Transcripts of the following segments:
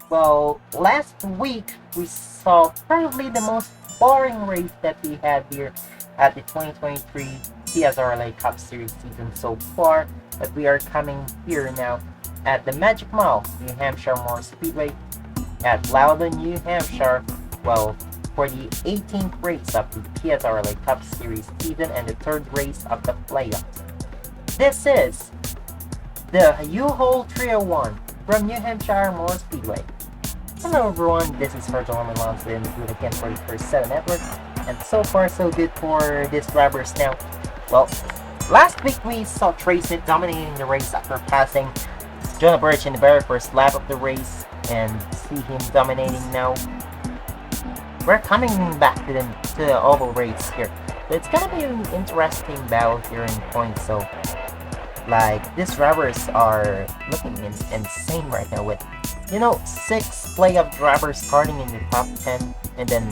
Well, last week we saw probably the most boring race that we had here at the 2023 PSRLA Cup Series season so far, but we are coming here now at the Magic Mile, New Hampshire Motor Speedway at Loudon, New Hampshire, well, for the 18th race of the PSRLA Cup Series season and the third race of the playoffs. This is the UHaul 301 from New Hampshire Motor Speedway. Hello everyone, this is Virgil Lonson with again for the First 7 Network, and so far so good for these drivers now. Well, last week we saw Tracy dominating the race after passing Jonah Birch in the very first lap of the race, and see him dominating now. We're coming back to the oval race here. It's gonna be an interesting battle here in points, so like these drivers are looking insane right now with 6 playoff drivers starting in the top 10 and then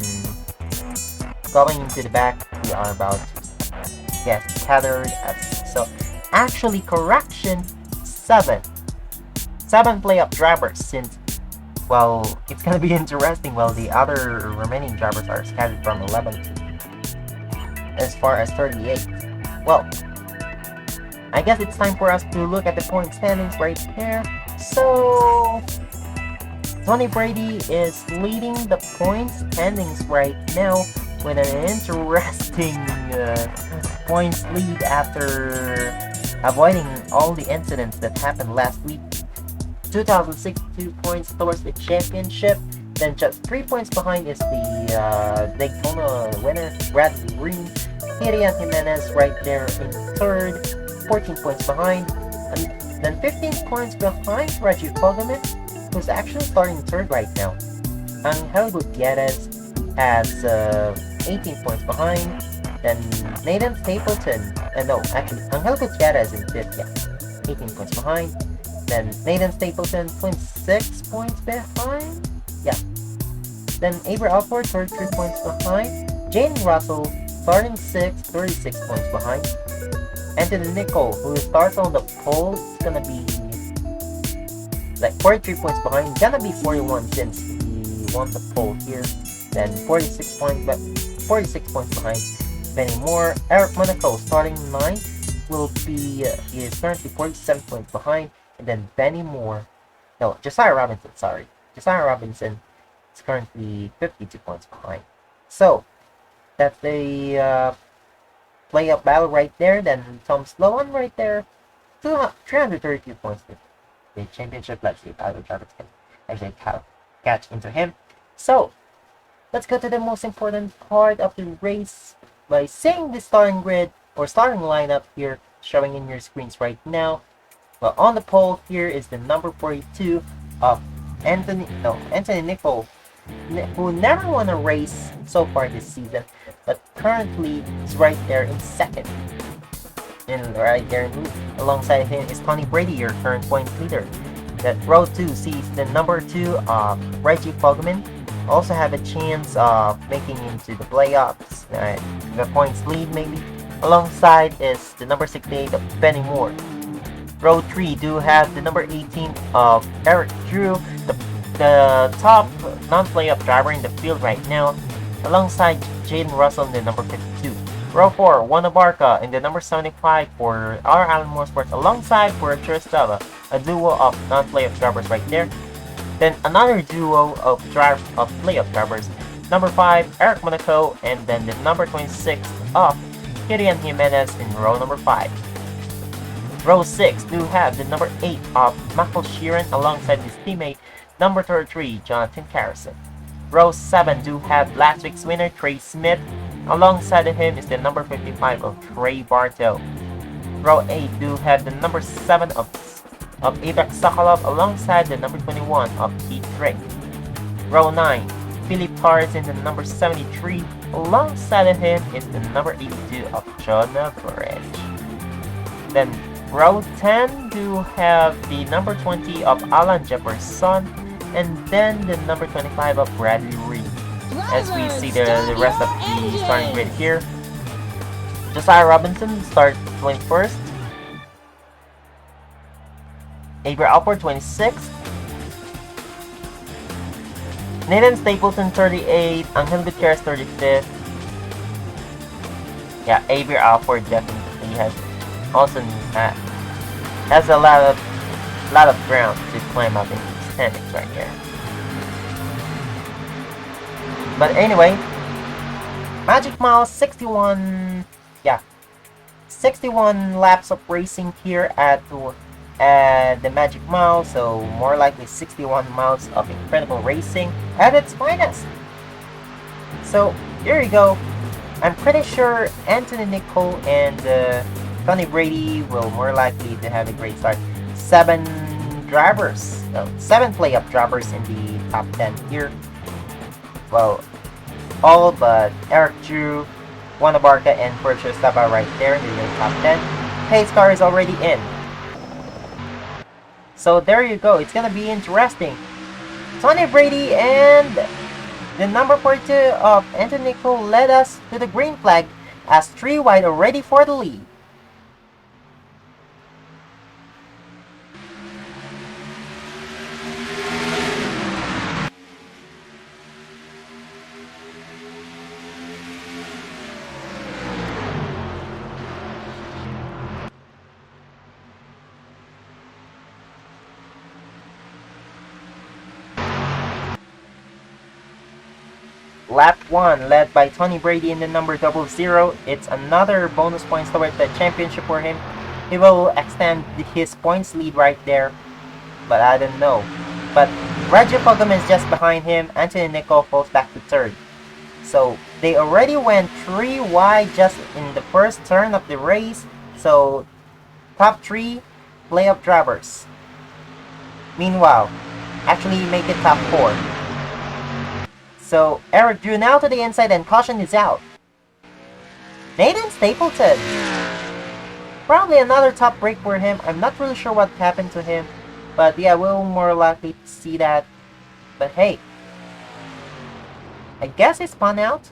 going into the back. We are about to get scattered. So actually correction, 7 playoff drivers, since well it's gonna be interesting. Well, the other remaining drivers are scattered from 11 to as far as 38. Well, I guess it's time for us to look at the point standings right here. So Tony Brady is leading the point standings right now with an interesting points lead after avoiding all the incidents that happened last week. 2,062 points towards the championship. Then just 3 points behind is the Daytona winner, Bradley Green. Kirian Jimenez right there in third, 14 points behind. And then 15 points behind Reggie Fogelman, who's actually starting third right now. Angel Gutierrez has 18 points behind. Then Nathan Stapleton, Angel Gutierrez in fifth, yeah, 18 points behind. Then Nathan Stapleton, 26 points behind, yeah. Then Avery Alford, 33 points behind. Jane Russell, starting 6th, 36 points behind. Anthony Nicol, who starts on the pole, is gonna be like 43 points behind. Gonna be 41 since he won the pole here. Then 46 points behind. Benny Moore. Eric Monaco, starting 9th, will be he is currently 47 points behind. And then Josiah Robinson is currently 52 points behind. So that's the playoff battle right there. Then Tom Sloan right there, 332 points with the championship. Let's see if other drivers can actually catch into him. So let's go to the most important part of the race by seeing the starting grid or starting lineup here showing in your screens right now. Well, on the pole here is the number 42 of Anthony Nicol, who never won a race so far this season, but currently is right there in second. And right there alongside him is Tony Brady, your current point leader. That row 2 sees the number 2 of Reggie Fogelman, also have a chance of making into the playoffs. The points lead maybe. Alongside is the number 68 of Benny Moore. Row 3 do have the number 18 of Eric Drew, the top non-playoff driver in the field right now, alongside Jaden Russell in the number 52. Row 4, Juan Abarca in the number 75 for our Allen Motorsports, alongside for Tristella, a duo of non-playoff drivers right there. Then another duo of playoff drivers, number 5, Eric Monaco, and then the number 26 of Kirian Jimenez in row number 5. Row 6 do have the number 8 of Michael Sheeran alongside his teammate number 33, Jonathan Carrison. Row 7 do have last week's winner, Trey Smith. Alongside of him is the number 55 of Trey Bartow. Row 8 do have the number 7 of Avex Sokolov alongside the number 21 of Keith Drake. Row 9, Philip Torres in the number 73. Alongside of him is the number 82 of Jonah Birch. Then row 10 do have the number 20 of Alan Jefferson, and then the number 25 of Bradley Reed. As we see the rest of the starting grid here, Josiah Robinson starts 21st, Avery Alford 26th, Nathan Stapleton 38, Angel Gutierrez 35th. Yeah, Xavier Alford definitely also has a lot of ground to climb up in the standings right here. But anyway, Magic Mile 61, yeah, 61 laps of racing here at the Magic Mile, so more likely 61 miles of incredible racing at its finest. So here you go. I'm pretty sure Anthony Nicole and Tony Brady will more likely to have a great start. 7 playoff drivers in the top 10 here. Well, all but Eric Drew, Juan Abarca, and Virgil Saba right there in the top 10. Pace car is already in. So there you go. It's gonna be interesting. Tony Brady and the number 42 of Anthony Nicole led us to the green flag as 3 wide are ready for the lead. Lap 1, led by Tony Brady in the number 00. It's another bonus points toward the championship for him. He will extend his points lead right there, but I don't know. But Reggie Pogum is just behind him. Anthony Nicole falls back to 3rd. So they already went 3 wide just in the first turn of the race. So top 3 playoff drivers. Meanwhile, actually make it top 4. So Eric Drew now to the inside and caution is out. Nathan Stapleton. Probably another top break for him. I'm not really sure what happened to him. But yeah, we'll more likely see that. But hey. I guess he spun out.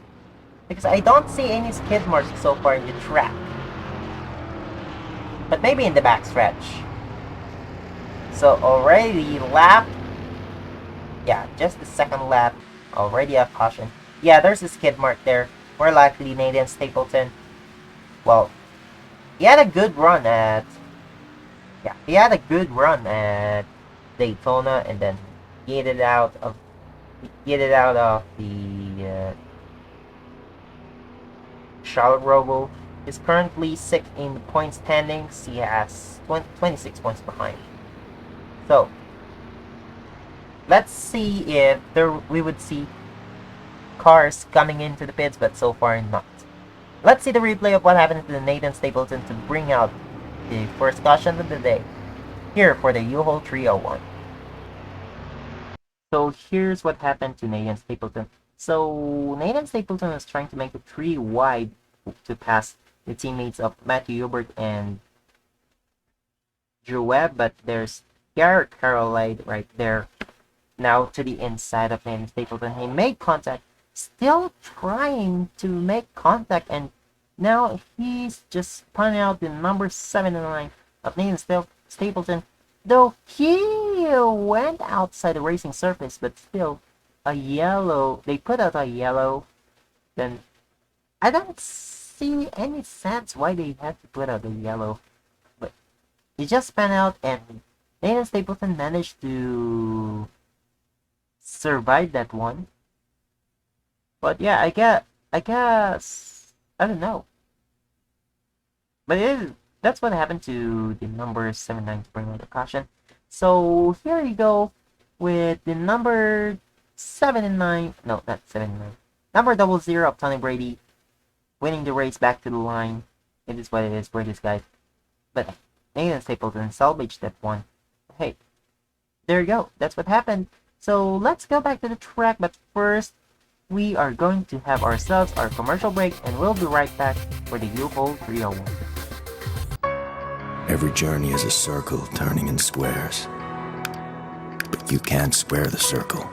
Because I don't see any skid marks so far in the track. But maybe in the backstretch. So already lap. Yeah, just the second lap. Already a caution. Yeah, there's a skid mark there. More likely Nathan Stapleton. Well, he had a good run at... Yeah, he had a good run at Daytona and then get it out of the Charlotte Roval. Is currently 6th in the point standings. He has 26 points behind. So let's see if we would see cars coming into the pits, but so far not. Let's see the replay of what happened to Nathan Stapleton to bring out the first caution of the day here for the UHaul 301. So here's what happened to Nathan Stapleton. So Nathan Stapleton was trying to make a 3 wide to pass the teammates of Matthew Hubert and Drew Webb, but there's Garrett Caroline right there. Now to the inside of Nathan Stapleton. He made contact. Still trying to make contact, and now he's just spun out the number 7 and 9 of Nathan Stapleton. Though he went outside the racing surface, but still a yellow. They put out a yellow. Then I don't see any sense why they had to put out a yellow. But he just spun out, and Nathan Stapleton managed to survive that one. But yeah, I guess I don't know. But that's what happened to the number 79 to bring out the caution. So here you go with the number 7 and 9. No, not 7 and 9. Number 00 of Tony Brady winning the race back to the line. It is what it is for this guy. But Nathan Stapleton salvaged that one. Hey, there you go. That's what happened. So let's go back to the track, but first we are going to have ourselves our commercial break, and we'll be right back for the UHaul 301. Every journey is a circle turning in squares. But you can't square the circle.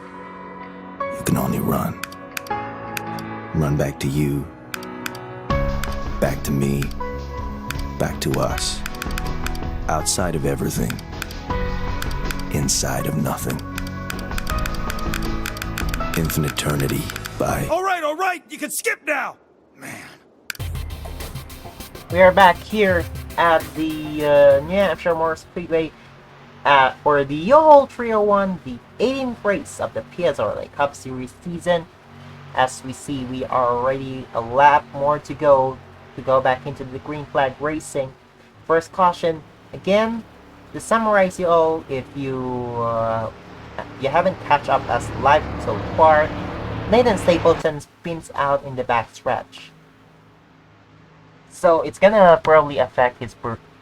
You can only run. Run back to you, back to me, back to us. Outside of everything, inside of nothing. Infinite Eternity by... All right, you can skip now! Man. We are back here at the New Hampshire Motor Speedway for the UHaul 301, the 18th race of the PSRLA Cup Series season. As we see, we are already a lap more to go back into the green flag racing. First caution, again, to summarize you all, if you haven't catch up as live so far, Nathan Stapleton spins out in the backstretch. So it's gonna probably affect his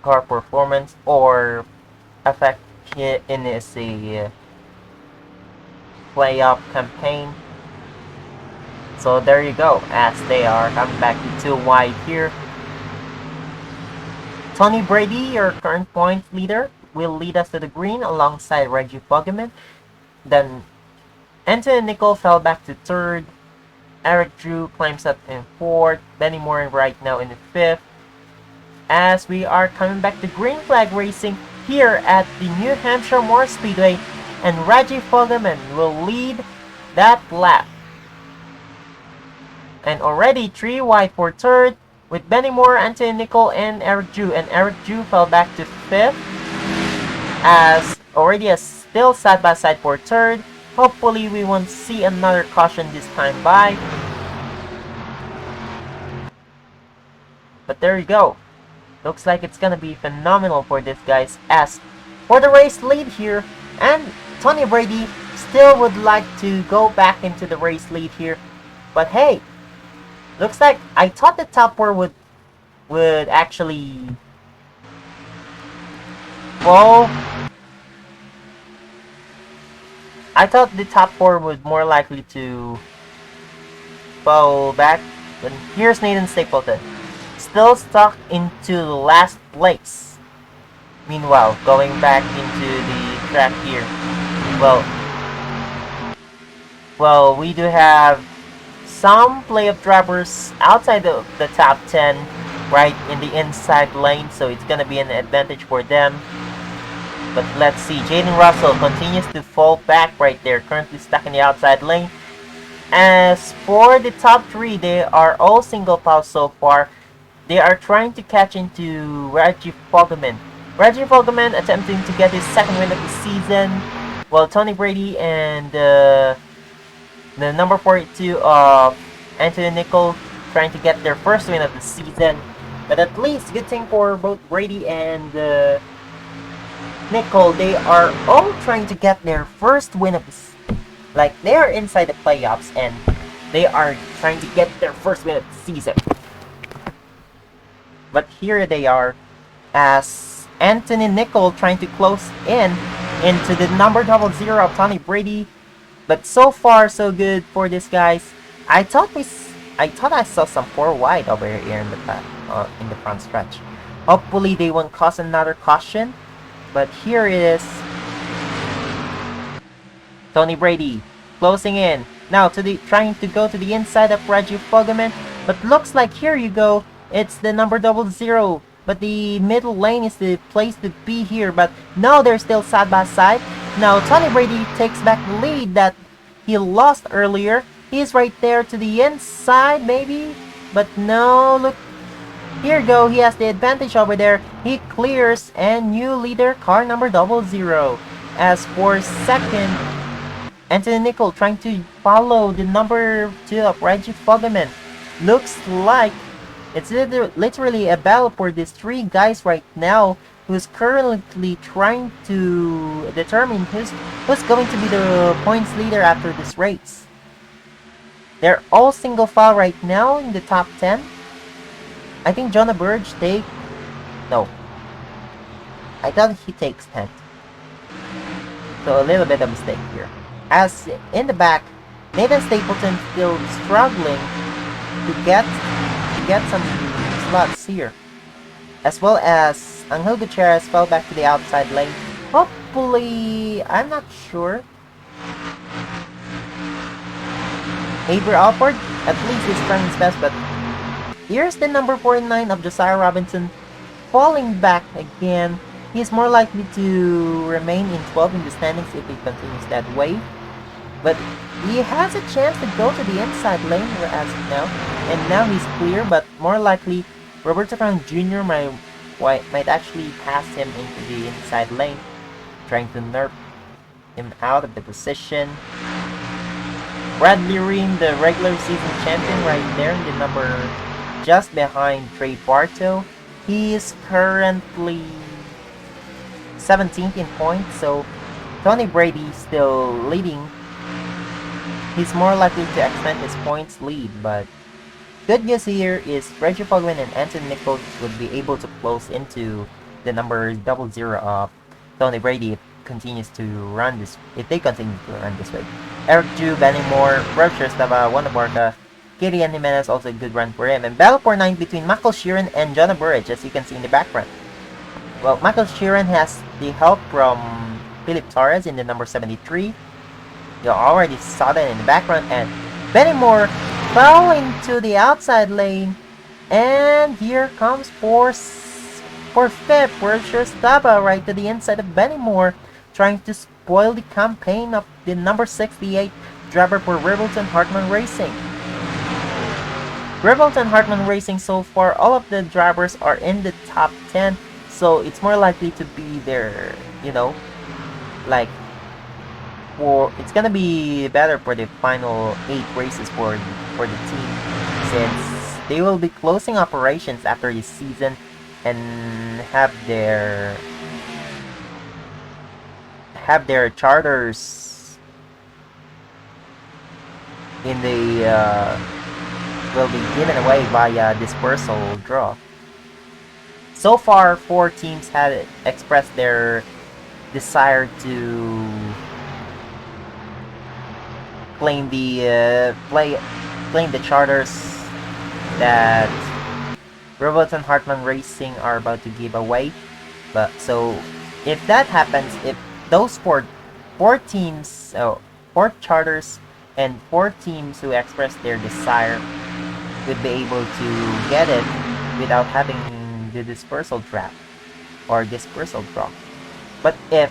car performance or affect him in his playoff campaign. So there you go, as they are coming back to 2 wide here. Tony Brady, your current point leader, will lead us to the green alongside Reggie Fogelman. Then Anthony Nicol fell back to 3rd. Eric Drew climbs up in 4th. Benny Moore right now in the 5th. As we are coming back to green flag racing here at the New Hampshire Motor Speedway, and Reggie Fogelman will lead that lap. And already 3 wide for 3rd, with Benny Moore, Anthony Nicol, and Eric Drew. And Eric Drew fell back to 5th, as already still side by side for 3rd. Hopefully we won't see another caution this time by. But there you go. Looks like it's gonna be phenomenal for these guys. As for the race lead here, and Tony Brady still would like to go back into the race lead here. But hey, looks like I thought the top 4 would actually fall. I thought the top 4 would more likely to fall back. But here's Nathan Stapleton, still stuck into the last place. Meanwhile, going back into the track here. Well, we do have some playoff drivers outside of the top 10, right in the inside lane, so it's gonna be an advantage for them. But let's see, Jaden Russell continues to fall back right there, currently stuck in the outside lane. As for the top 3, they are all single file so far. They are trying to catch into Reggie Fogelman. Reggie Fogelman attempting to get his 2nd win of the season, while Tony Brady and the number 42 of Anthony Nicol trying to get their 1st win of the season. But at least, good thing for both Brady and Nicol, they are all trying to get their 1st win of the season. Like, they are inside the playoffs and they are trying to get their 1st win of the season. But here they are, as Anthony Nicol trying to close into the number 00 of Tony Brady. But so far so good for these guys. I thought I saw some 4 wide over here in the front stretch. Hopefully they won't cause another caution. But here it is. Tony Brady closing in. Now trying to go to the inside of Reggie Fogelman. But looks like here you go. It's the number 00. But the middle lane is the place to be here. But no, they're still side by side. Now Tony Brady takes back the lead that he lost earlier. He's right there to the inside maybe. But no, look. Here you go, he has the advantage over there. He clears, and new leader, car number 00. As for 2nd, Anthony Nicol trying to follow the number 2 of Reggie Fogelman. Looks like it's literally a battle for these 3 guys right now, who's currently trying to determine who's going to be the points leader after this race. They're all single file right now in the top 10. I think Jonah Burge no. I thought he takes 10th. So a little bit of mistake here. As in the back, Nathan Stapleton still struggling to get some slots here. As well as Angel Gutierrez fell back to the outside lane. Hopefully, I'm not sure. Aber Alford at least is trying his best, but here's the number 49 of Josiah Robinson falling back again. He's more likely to remain in 12 in the standings if he continues that way. But he has a chance to go to the inside lane as of now. And now he's clear, but more likely Roberto Crown Jr. might actually pass him into the inside lane, trying to nerf him out of the position. Bradley Ream, the regular season champion, right there in the number just behind Trey Bartow. He is currently 17th in points, so Tony Brady still leading. He's more likely to extend his points lead, but good news here is Reggie Fogman and Anthony Nichols would be able to close into the number 00 of Tony Brady if they continue to run this way. Eric Jew, Benny Moore, Roger Stava, Wanabarka, Kirian Jimenez, also a good run for him. And battle for 9 between Michael Sheeran and Jonah Burridge, as you can see in the background. Well, Michael Sheeran has the help from Philip Torres in the number 73. You already saw that in the background. And Benny Moore fell into the outside lane. And here comes for fifth, Roger Stava right to the inside of Benny Moore, trying to spoil the campaign of the number 68 driver for Rivelton Hartman Racing. Rivelton Hartman Racing, so far, all of the drivers are in the top 10, so it's more likely to be their, like, it's gonna be better for the final 8 races for the team, since they will be closing operations after this season and have their charters in the will be given away via dispersal draw. So far, 4 teams had expressed their desire to claim the charters that Rivelton Hartman Racing are about to give away. But so if that happens, if those four teams, 4 charters and 4 teams who express their desire would be able to get it without having the dispersal draft or dispersal draw. But if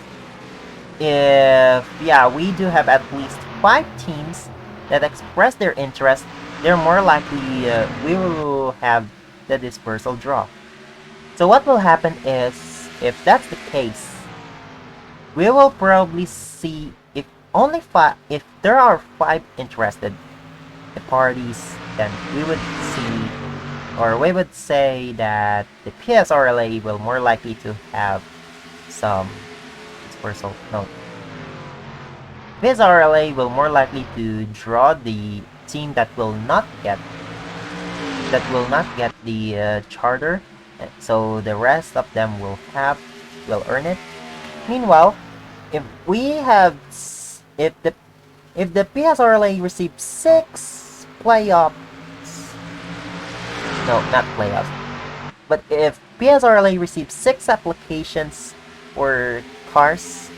we do have at least 5 teams that express their interest, they're more likely we will have the dispersal draw. So what will happen is, if that's the case, we will probably see if there are 5 interested parties, then we would say that the PSRLA will more likely to have some dispersal. No, PSRLA will more likely to draw the team that will not get the charter, so the rest of them will earn it. Meanwhile, if the PSRLA receives 6 playoffs, no, not playoffs, but if PSRLA receives 6 applications for cars,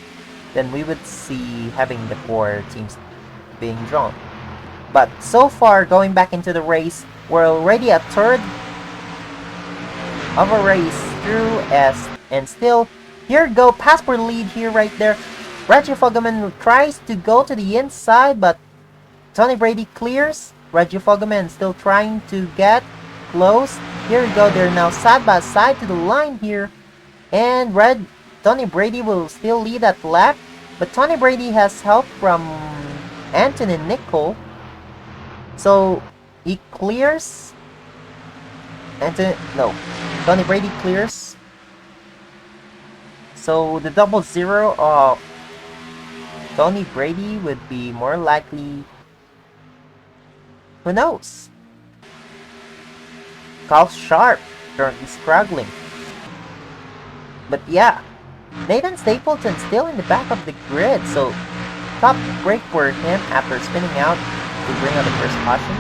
then we would see having the 4 teams being drawn. But so far, going back into the race, we're already a third of a race through, and still, here go, passport lead here right there. Reggie Fogelman tries to go to the inside, but Tony Brady clears. Reggie Fogelman still trying to get close. Here we go, they're now side by side to the line here. And Tony Brady will still lead at lap, but Tony Brady has help from Anthony Nicol. So he clears. Tony Brady clears. So the 00 of Tony Brady would be more likely. Who knows? Carl Sharp currently struggling. But yeah, Nathan Stapleton still in the back of the grid, so top break for him after spinning out to bring out the first caution.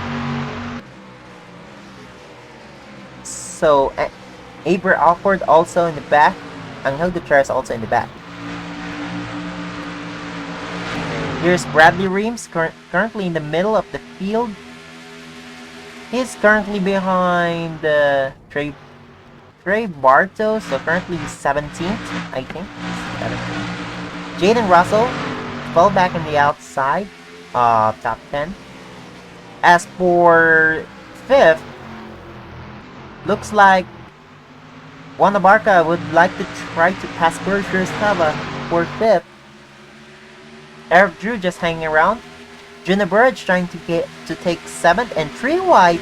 So Aber Alford also in the back. Angel Gutierrez also in the back. Here's Bradley Reams currently in the middle of the field. He's currently behind Trey Bartow, so currently he's 17th, I think. 17th. Jaden Russell fell back on the outside. top 10. As for 5th, looks like Wanabarka would like to try to pass Berkshire Stava for 5th. Eric Drew just hanging around. Juna Burridge trying to take 7th and 3 wide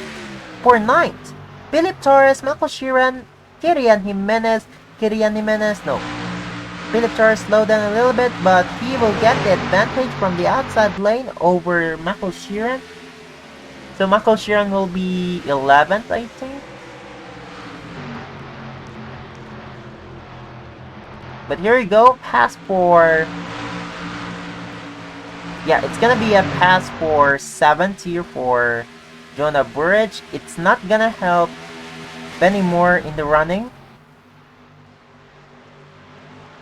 for 9th. Philip Torres, Michael Sheeran, Kirian Jimenez, no. Philip Torres slowed down a little bit, but he will get the advantage from the outside lane over Michael Sheeran. So Michael Sheeran will be 11th, I think. But here we go, pass for... Yeah, it's gonna be a pass for 7th here for Jonah Burridge. It's not gonna help Benny Moore in the running.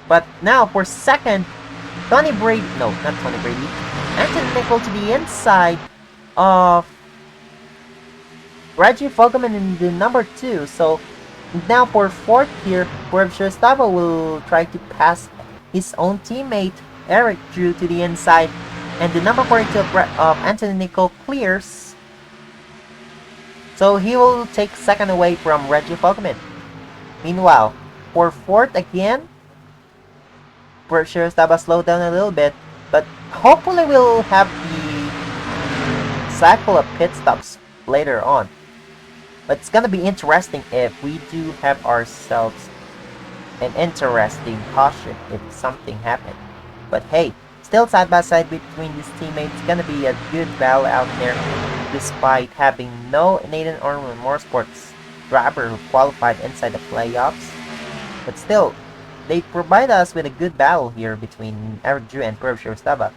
But now for 2nd, Tony Brady, no, not Tony Brady, Anthony Nicol to the inside of Reggie Fogelman in the number 2. So now for 4th here, Berkshire Stava will try to pass his own teammate Eric Drew to the inside. And the number 42 of Anthony Nicol clears. So he will take 2nd away from Reggie Fogelman. Meanwhile, for 4th again, Berkshire Stava slowed down a little bit. But hopefully we'll have the cycle of pit stops later on. But it's gonna be interesting if we do have ourselves an interesting caution if something happened. But hey, still side by side between these teammates, gonna be a good battle out there despite having no Nathan Orman Motorsports driver who qualified inside the playoffs. But still, they provide us with a good battle here between Eric Drew and Berkshire Stava.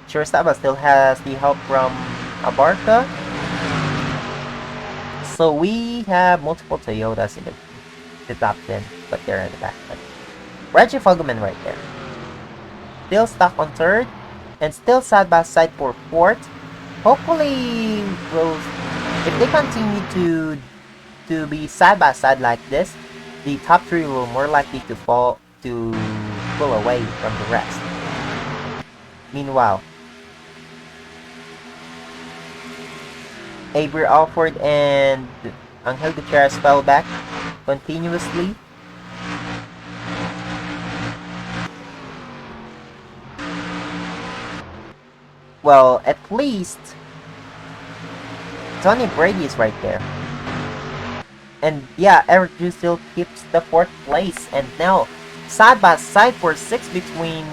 Stava still has the help from Abarca. So we have multiple Toyotas in the top 10, but they're in the back. But Reggie Fogelman right there. Still stuck on 3rd, and still side by side for 4th. Hopefully, if they continue to be side by side like this, the top 3 will more likely to pull away from the rest. Meanwhile, Avery Alford and Angel Gutierrez fell back continuously. Well, at least Tony Brady is right there. And yeah, Eric Drew still keeps the 4th place. And now, side by side for 6 between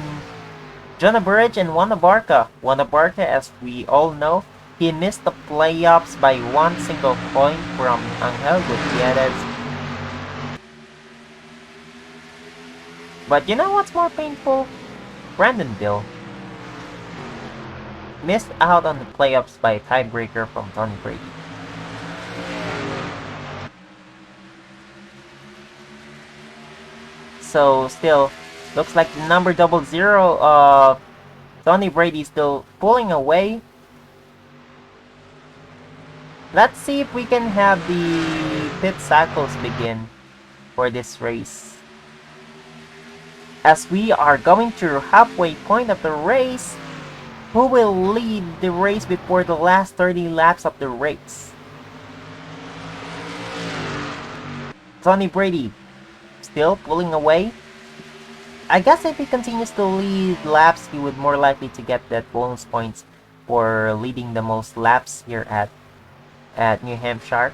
Jonah Burridge and Wanabarka. Wanabarka, as we all know, he missed the playoffs by 1 single point from Angel Gutierrez. But you know what's more painful? Brandon Bill missed out on the playoffs by a tiebreaker from Tony Brady. So still, looks like the number 00 of Tony Brady still pulling away. Let's see if we can have the pit cycles begin for this race. As we are going through halfway point of the race, who will lead the race before the last 30 laps of the race? Tony Brady still pulling away. I guess if he continues to lead laps, he would more likely to get that bonus points for leading the most laps here at New Hampshire.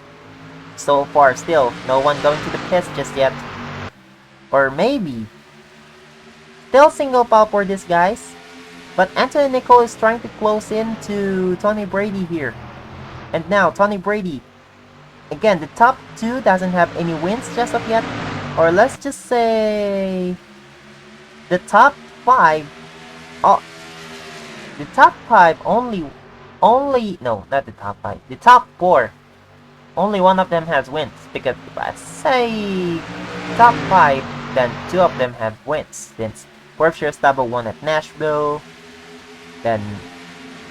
So far, still, no one going to the pits just yet. Or maybe, still single pole for these guys. But Anthony Nicol is trying to close in to Tony Brady here. And now, Tony Brady. Again, the top 2 doesn't have any wins just of yet. Or let's just say the top 5. Oh, the top 5 only no, not the top 5. The top 4. Only one of them has wins, because if I say top 5, then 2 of them have wins. Since Berkshire Stava won at Nashville. Then,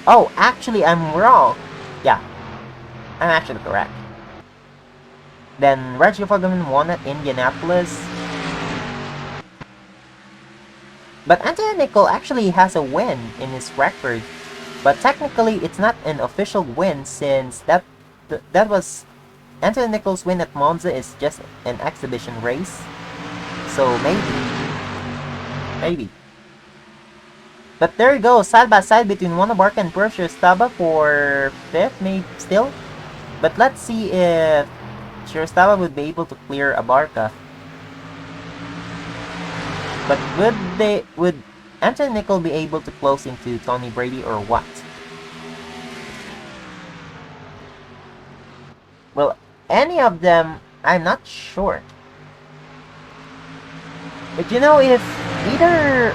oh, actually I'm wrong. Yeah, I'm actually correct. Then Reggie Fogelman won at Indianapolis. But Anthony Nicol actually has a win in his record But technically, it's not an official win since that was Anthony Nichols' win at Monza is just an exhibition race. So maybe. But there you go, side by side between Wanabarka and Persia Staba for 5th, maybe still. But let's see if Shirastava would be able to clear Abarca. But would Anthony Nicol be able to close into Tony Brady or what? Well, any of them, I'm not sure. But you know, if either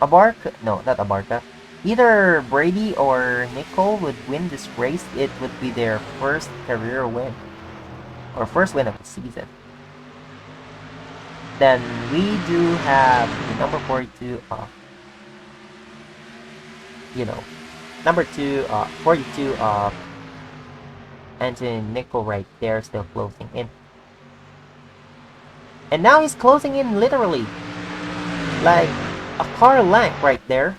Abarca, no, not Abarca, either Brady or Nicol would win this race, it would be their first career win. Or first win of the season. Then we do have the number 42 number 42 of Anthony Nicol right there, still closing in. And now he's closing in literally. Like a car length right there.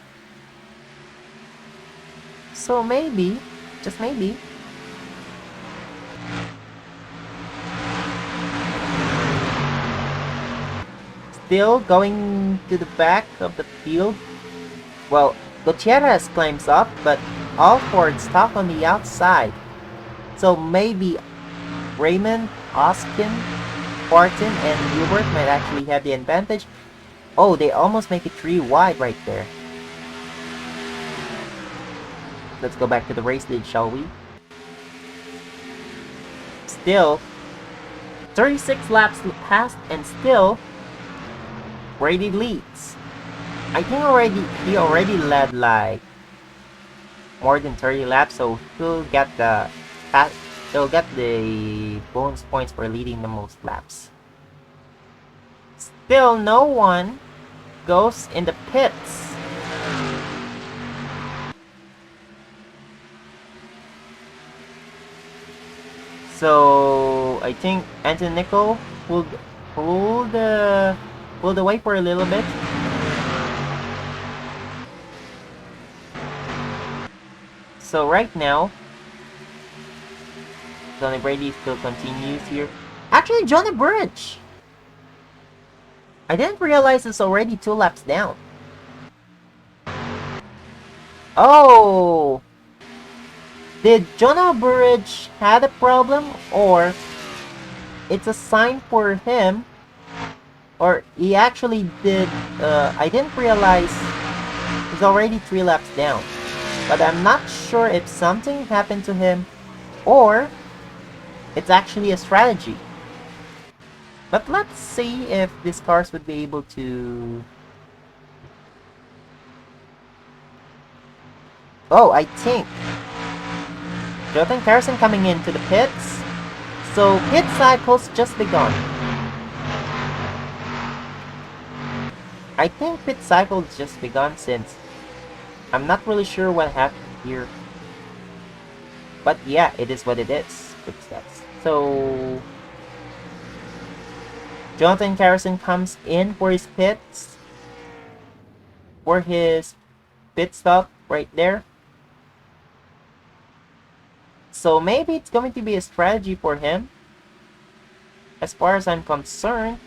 So maybe, just maybe, still going to the back of the field. Well, Gutierrez climbs up, but Alford stuck on the outside. So maybe Raymond, Oskin, Barton, and Hubert might actually have the advantage. Oh, they almost make it 3 wide right there. Let's go back to the race lead, shall we? Still, 36 laps passed, and still, Brady leads. I think he already led like more than 30 laps, so he'll get the bonus points for leading the most laps. Still, no one goes in the pits. So I think Anthony Nicol will pull the way for a little bit. So right now, Johnny Brady still continues here. Actually, Johnny Burridge! I didn't realize it's already 2 laps down. Oh! Did Jonah Burridge had a problem, or it's a sign for him, or he actually did, I didn't realize he's already 3 laps down. But I'm not sure if something happened to him, or it's actually a strategy. But let's see if these cars would be able to... Oh, I think Jonathan Carson coming into the pits. So pit cycle's just begun. I think pit cycle's just begun since I'm not really sure what happened here. But yeah, it is what it is. Pit stops. So Jonathan Carson comes in for his pits. For his pit stop right there. So maybe it's going to be a strategy for him. As far as I'm concerned.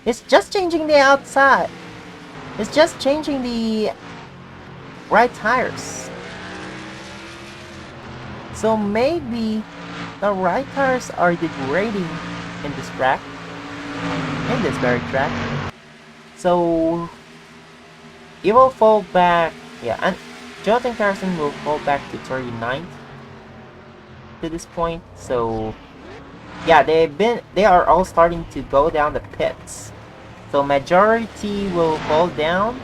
It's just changing the outside. It's just changing the right tires. So maybe the right tires are degrading in this track. In this very track. So it will fall back. Yeah, and Jonathan Carson will fall back to 39th to this point. So yeah, they are all starting to go down the pits. So majority will fall down.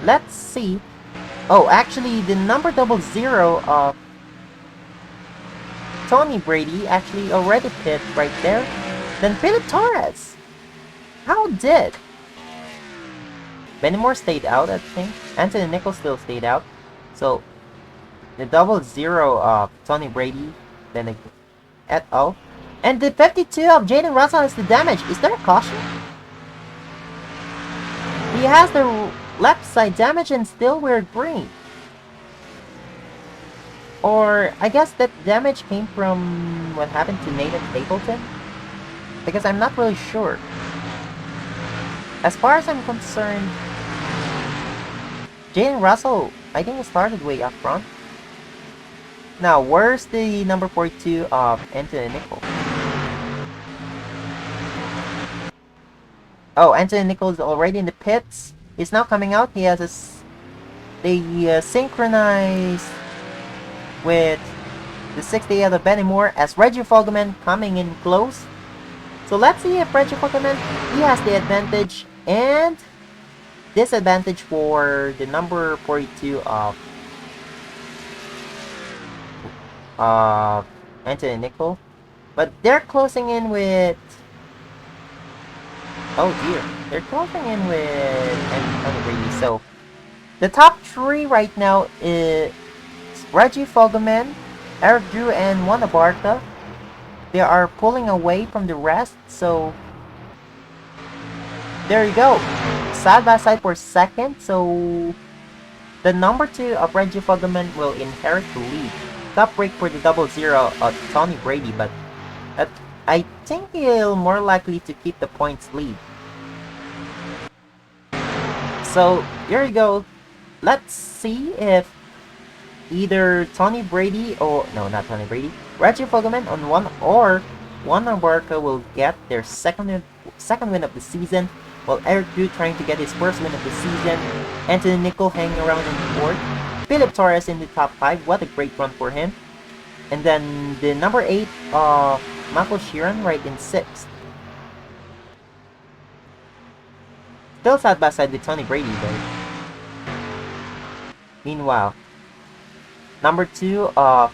Let's see. Oh, actually the number 00 of Tony Brady actually already pit right there. Then Philip Torres. How did? Benimore stayed out, I think. Anthony Nicol still stayed out. So the 00 of Tony Brady, then et al. And the 52 of Jaden Russell is the damage. Is there a caution? He has the left side damage and still we're green. Or I guess that damage came from what happened to Nathan Stapleton? Because I'm not really sure. As far as I'm concerned, Jane Russell, I think, started way up front. Now, where's the number 42 of Anthony Nicol? Oh, Anthony Nicol is already in the pits. He's now coming out. He has they synchronized with the 68 of Bennymore as Reggie Fogelman coming in close. So let's see if Reggie Fogelman, he has the advantage and disadvantage for the number 42 of Anthony Nicol. But they're closing in with... Oh dear. They're closing in with Anthony Brady. So the top three right now is Reggie Fogelman, Eric Drew, and Juan Abarca. They are pulling away from the rest, so there you go. Side by side for second, so the number 2 of Reggie Fogelman will inherit the lead. Top break for the 0-0 of Tony Brady, but I think he'll more likely to keep the points lead. So here you go. Let's see if either Tony Brady or no, not Tony Brady, Reggie Fogelman on one or Juan Abarca will get their second win of the season, while Eric Drew trying to get his first win of the season. Anthony Nicol hanging around in the fourth. Philip Torres in the top 5. What a great run for him. And then the number 8 of Michael Sheeran right in 6th. Still side by side with Tony Brady though. Meanwhile, number 2 of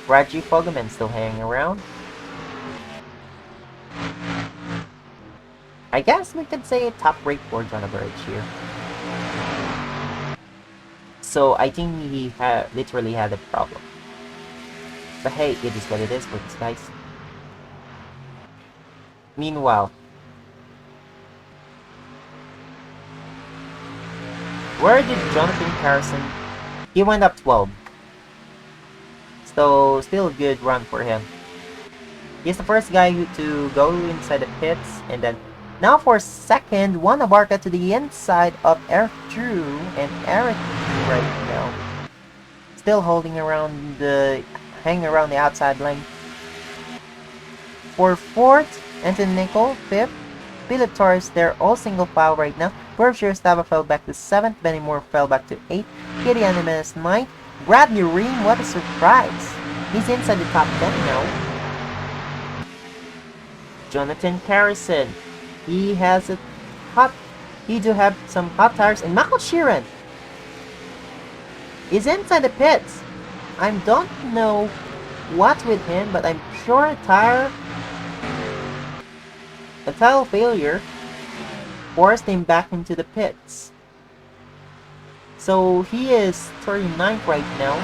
Reggie Fogelman still hanging around. I guess we could say top break for John Average here. So I think he literally had a problem. But hey, it is what it is for these guys. Meanwhile, where did Jonathan Harrison? He went up 12. So still a good run for him. He's the first guy to go inside the pits, and then now for second, Juan Abarca to the inside of Eric Drew, and Eric right now still hanging around the outside lane. For fourth, Anthony Nicol, fifth, Philip Torres, they're all single file right now. Berkshire Stava fell back to 7th, Benny Moore fell back to 8th, Kitty Animas 9th, Bradley Ream, what a surprise! He's inside the top 10 now. Jonathan Harrison, he do have some hot tires, and Michael Sheeran is inside the pits. I don't know what's with him, but I'm sure a tire failure forced him back into the pits. So he is 39th right now.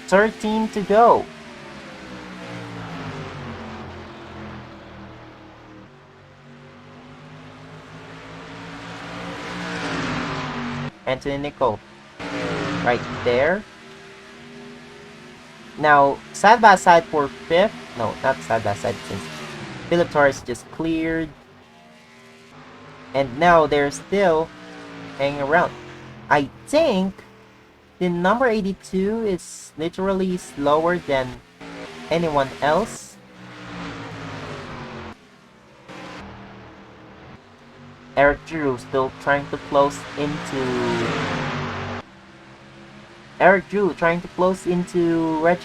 $13 to go. Anthony Nicol right there. Now side by side for 5th. No, not side by side, since Philip Torres just cleared. And now they're still hanging around. I think the number 82 is literally slower than anyone else. Eric Drew still trying to close into Reggie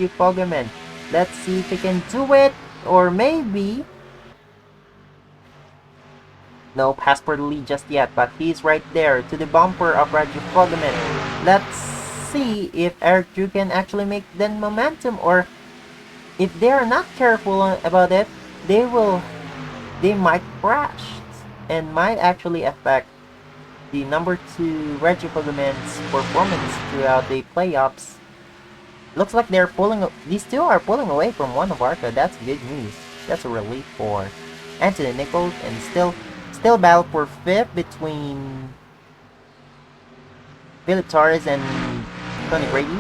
Fogelman. Let's see if he can do it, or maybe no pass for the lead just yet, but he's right there to the bumper of Reggie Fogelman. Let's see if Eric Drew can actually make the momentum, or if they are not careful about it, they might crash and might actually affect the number 2 Reggie Fogelman's performance throughout the playoffs. Looks like these two are pulling away from Juan Abarca. That's good news. That's a relief for Anthony Nichols, and still battle for 5th between Philip Torres and Tony Brady.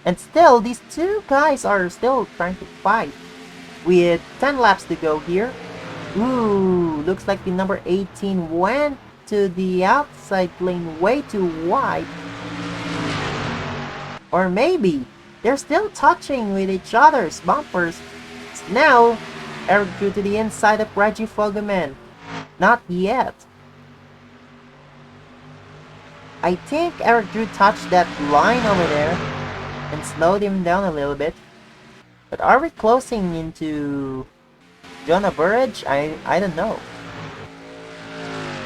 And still, these two guys are still trying to fight. With 10 laps to go here. Ooh, looks like the number 18 went to the outside lane way too wide. Or maybe they're still touching with each other's bumpers. Now, Eric Drew to the inside of Reggie Fogelman. Not yet. I think Eric Drew touched that line over there and slowed him down a little bit. But are we closing into Jonah Burridge? I don't know.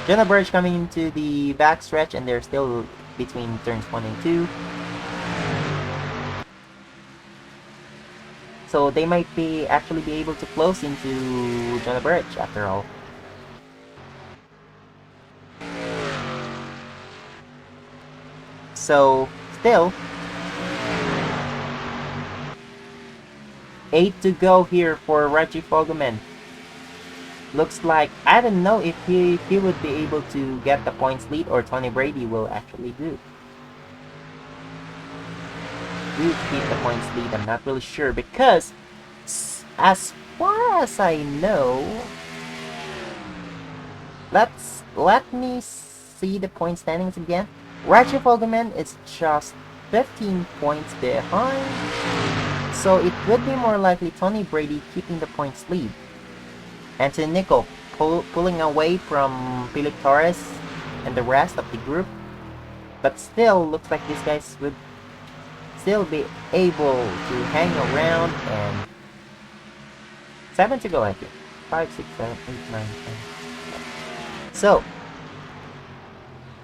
Jonah Burridge coming into the backstretch, and they're still between turns 1 and 2. So they might actually be able to close into Jonah Burridge after all. So still 8 to go here for Reggie Fogelman. Looks like, I don't know if he would be able to get the points lead, or Tony Brady will actually do. Will keep the points lead, I'm not really sure, because as far as I know, let me see the point standings again. Reggie Fogelman is just 15 points behind. So it would be more likely Tony Brady keeping the points lead. Anthony Nicol pulling away from Philip Torres and the rest of the group. But still, looks like these guys would still be able to hang around. And 7 to go, I think. 5, 6, 7, 8, 9, 10. So,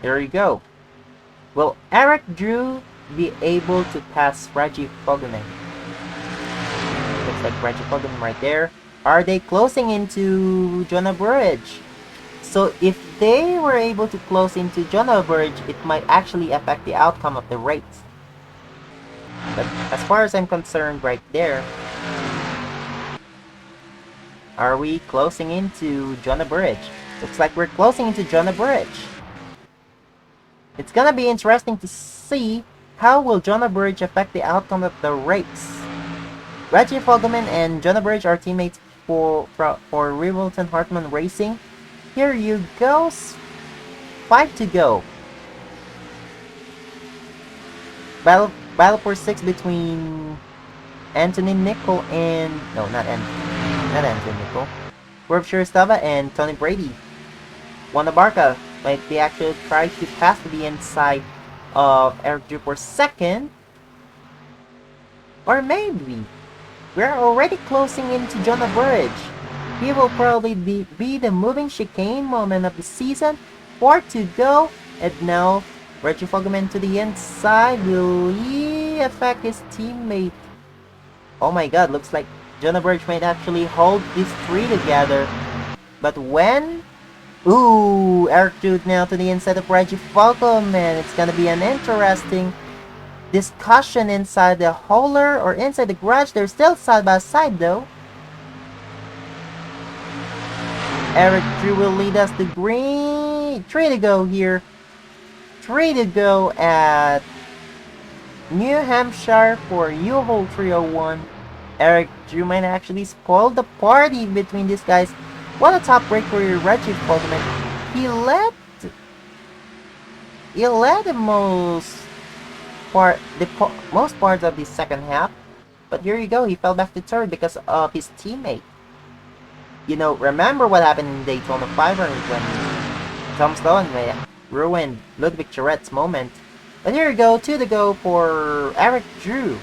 there you go. Will Eric Drew be able to pass Reggie Fogelman? Looks like Reggie Fogelman right there. Are they closing into Jonah Burridge? So if they were able to close into Jonah Burridge, it might actually affect the outcome of the race. But as far as I'm concerned right there, are we closing into Jonah Burridge? Looks like we're closing into Jonah Burridge. It's gonna be interesting to see how will Jonah Burridge affect the outcome of the race. Reggie Fogelman and Jonah Burridge are teammates for Rivelton Hartman Racing. Here you go. 5 to go. Battle for 6 between Anthony Nicol and... No, not Anthony Nicol. Worpshire Stava and Tony Brady. Wanda Barca might be actually trying to pass to the inside of Eric Drew for 2nd. Or maybe we're already closing into Jonah Burridge. He will probably be the moving chicane moment of the season. 4 to go. And now Reggie Fogelman to the inside. Will he affect his teammate? Oh my god, looks like Jonah Burridge might actually hold these 3 together. But when? Ooh, Eric Drew now to the inside of Reggie Fogelman. It's gonna be an interesting discussion inside the hauler or inside the garage. They're still side by side though. Eric Drew will lead us to green. 3 to go here. 3 to go at New Hampshire for UHaul 301. Eric Drew might actually spoil the party between these guys. What a top break for Reggie Fogelman. He led the most parts of the second half. But here you go, he fell back to 3rd because of his teammate. You know, remember what happened in Daytona 500 when Tom Sloan ruined Ludwig Charette's moment. But here you go, 2 to go for Eric Drew.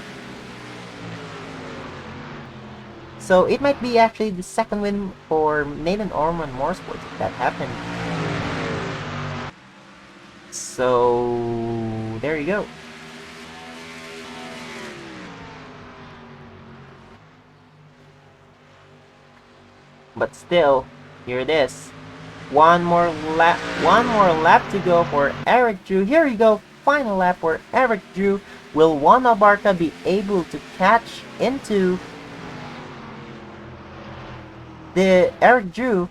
So it might be actually the 2nd win for Nathan Orman Motorsports if that happened. So there you go. But still, here it is. One more lap to go for Eric Drew. Here you go, final lap for Eric Drew. Will Juan Abarca be able to catch into The Eric Drew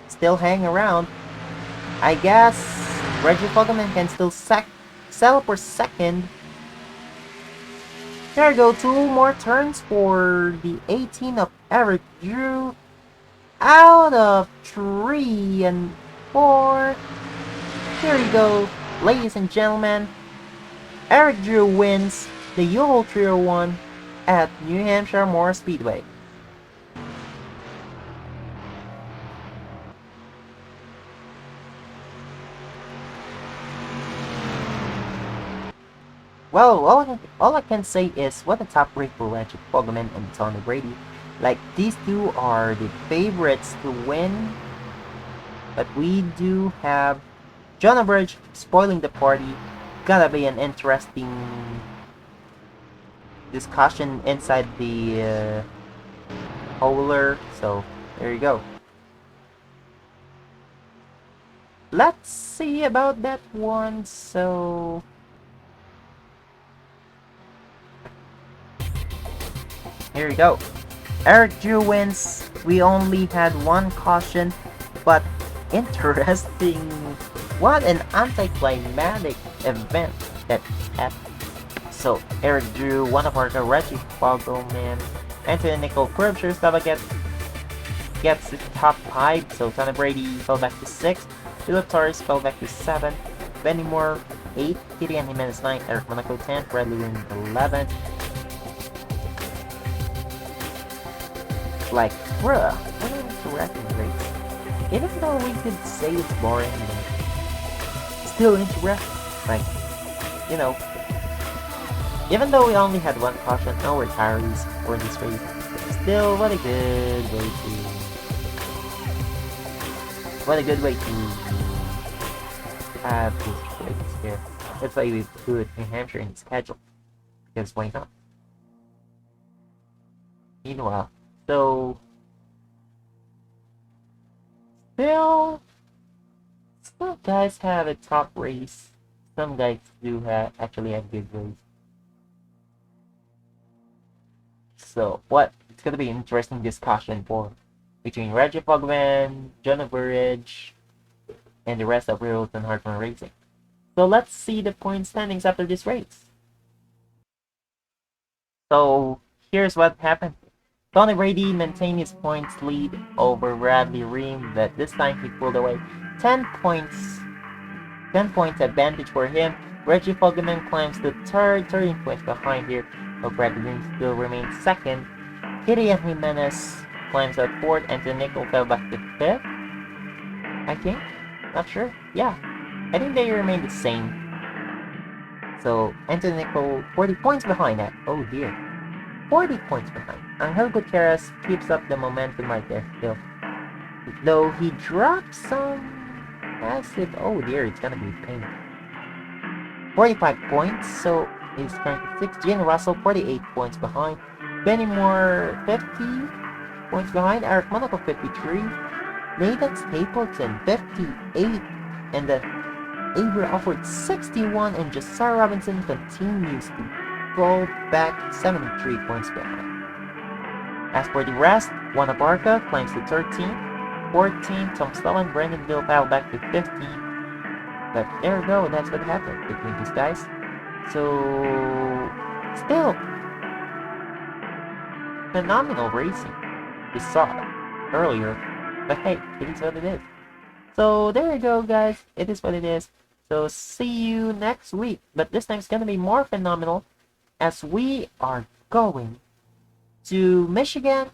still hang around. I guess Reggie Fogelman can still settle for second. There we go, 2 more turns for the 18 of Eric Drew. Out of 3 and 4. Here we go, ladies and gentlemen. Eric Drew wins the UHaul 301 at New Hampshire Motor Speedway. Well, all I can say is what a top rate for Reggie Fogelman and Tony Brady. Like, these two are the favorites to win. But we do have John Bridge spoiling the party. Gotta be an interesting discussion inside the hauler. So, there you go. Let's see about that one. So, here we go. Eric Drew wins. We only had 1 caution, but interesting. What an anticlimactic event that happened. So Eric Drew, one of our Reggie Fogelman, Anthony Nicole Cribshire Stava gets the top 5. So Tony Brady fell back to 6. Philip Torres fell back to 7. Benny Moore 8. Kilian Jimenez 9. Eric Monaco 10. Bradley Wynn 11. Like, bruh, what are the wrecking rates? Even though we could say it's boring, still interesting. Like, you know, even though we only had 1 caution, no retirees for this race, still, what a good way to have this race here. That's why we put New Hampshire in the schedule, because why not? Meanwhile, so still guys have a top race. Some guys do actually have good race. So what? It's gonna be an interesting discussion between Reggie Fogelman, John Burridge, and the rest of Railton Hartman Racing. So let's see the point standings after this race. So here's what happened. Tony Brady maintained his points lead over Bradley Ream, but this time he pulled away 10 points advantage for him. Reggie Fogelman climbs to 3rd, 13 points behind here, but Bradley Ream still remains 2nd. Kilian Jimenez climbs at 4th, and Nicole fell back to 5th. I think? Not sure. Yeah. I think they remain the same. So, Anthony Nicole 40 points behind that. Oh dear. 40 points behind. Angel Gutierrez keeps up the momentum right there still. Though he dropped some massive... Oh dear, it's gonna be a pain. 45 points, so he's currently 6th. Gene Russell 48 points behind. Benny Moore 50 points behind. Eric Monaco 53. Nathan Stapleton 58. And the Avery Alford 61. And Josiah Robinson continues to fall back 73 points behind. As for the rest, Juan Abarca climbs to 13th. 14th, Tom Sloan, Brendan Bill fell back to 15th. But there we go, that's what happened between these guys. So, still, phenomenal racing. We saw it earlier, but hey, it is what it is. So there you go, guys. It is what it is. So see you next week. But this time it's gonna be more phenomenal, as we are going to Michigan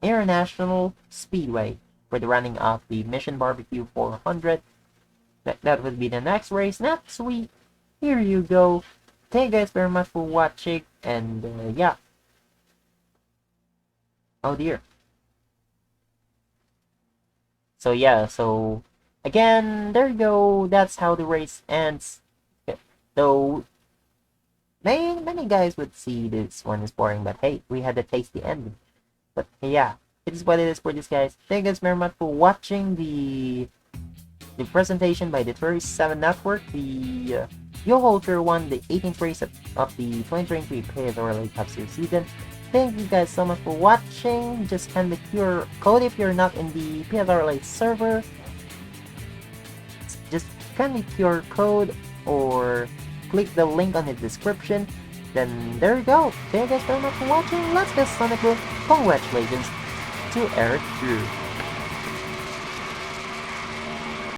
International Speedway for the running of the Mission Barbecue 400. That would be the next race next week. Here you go. Thank you guys very much for watching, and yeah. Oh dear. So yeah, so again, there you go. That's how the race ends. Though many guys would see this one is boring, but hey, we had a tasty ending. But yeah, it is what it is for this, guys. Thank you guys very much for watching the presentation by the 37 Network, the UHaul 1, the 18th race of the 2023 PSRLA Cup Series season. thank you guys so much for watching. Just scan the QR code if you're not in the PSRLA server. Just scan the QR code or click the link on the description. Then there you go. Thank you guys very much for watching. Let's get Sonic Boom. Congratulations to Eric Drew.